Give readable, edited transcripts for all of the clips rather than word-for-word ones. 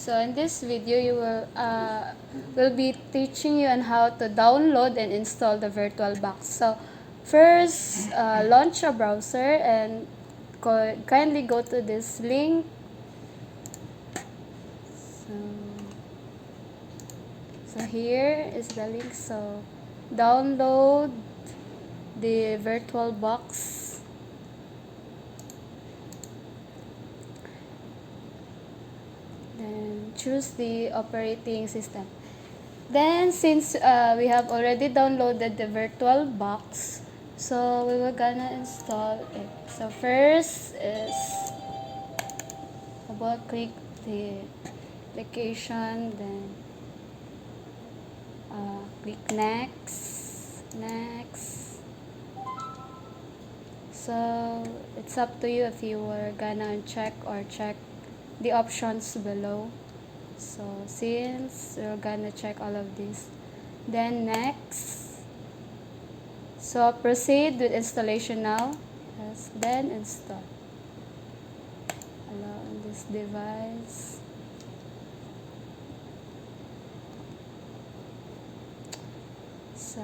So in this video, you will be teaching you on how to download and install the VirtualBox. So first, launch a browser and kindly go to this link. So here is the link. So download the VirtualBox. Then choose the operating system. Then since we have already downloaded the VirtualBox, so we will gonna install it. So first is about click the application, then click next. So it's up to you if you were gonna uncheck or check the options below. So since we're gonna check all of these, then next, so proceed with installation now. Yes, then install. Allow on this device. So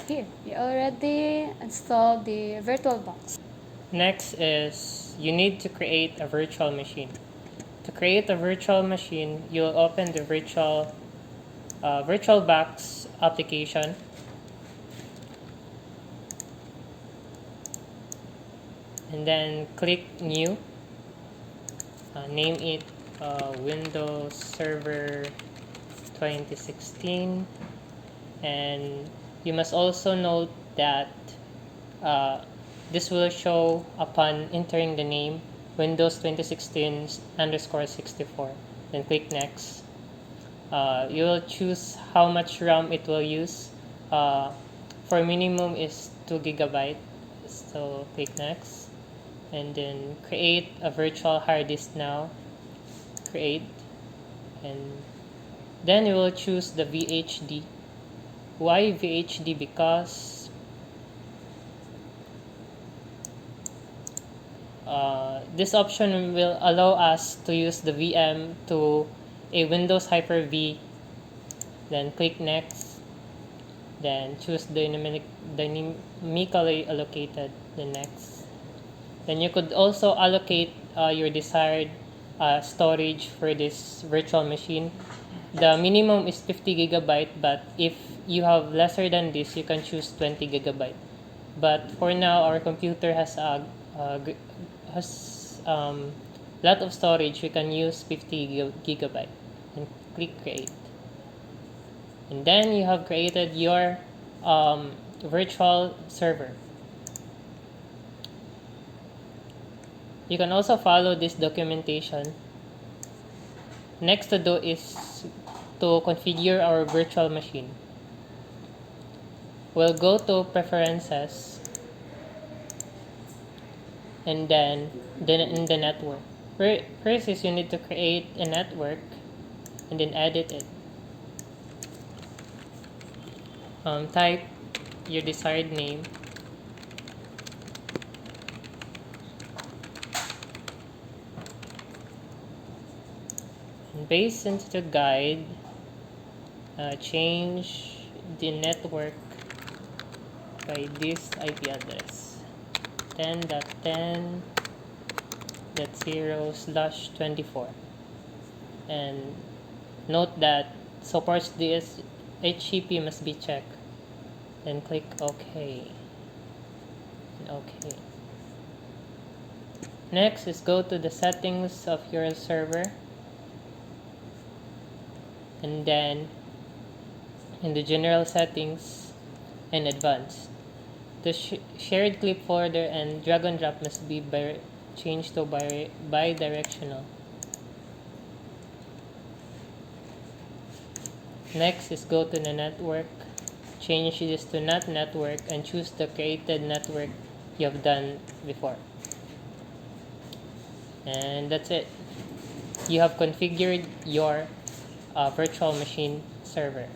here, we already installed the VirtualBox. Next is you need to create a virtual machine. To create a virtual machine, you'll open the VirtualBox application. And then click New. Name it Windows Server 2016. And you must also note that this will show upon entering the name Windows 2016_64. Then click Next. You will choose how much RAM it will use. For minimum is 2 GB. So click Next. And then create a virtual hard disk now. Create. And then you will choose the VHD. Why VHD? Because this option will allow us to use the VM to a Windows Hyper-V. Then click Next. Then choose dynamically allocated. Then Next. Then you could also allocate your desired storage for this virtual machine. The minimum is 50 GB, but if you have lesser than this, you can choose 20 GB. But for now, our computer has a lot of storage. We can use 50 GB. And click Create. And then you have created your virtual server. You can also follow this documentation. Next to do is to configure our virtual machine. We'll go to Preferences and then in the network. First is you need to create a network and then edit it. Type your desired name. And based into the guide, change the network by this IP address 10.10.0/24, and note that supports this HTTP must be checked. Then click OK and OK. Next is go to the settings of your server, and then in the general settings and advanced, the shared clip folder and drag and drop must be changed to bidirectional. Next is go to the network, change this to not network, and choose the created network you have done before. And that's it. You have configured your virtual machine server.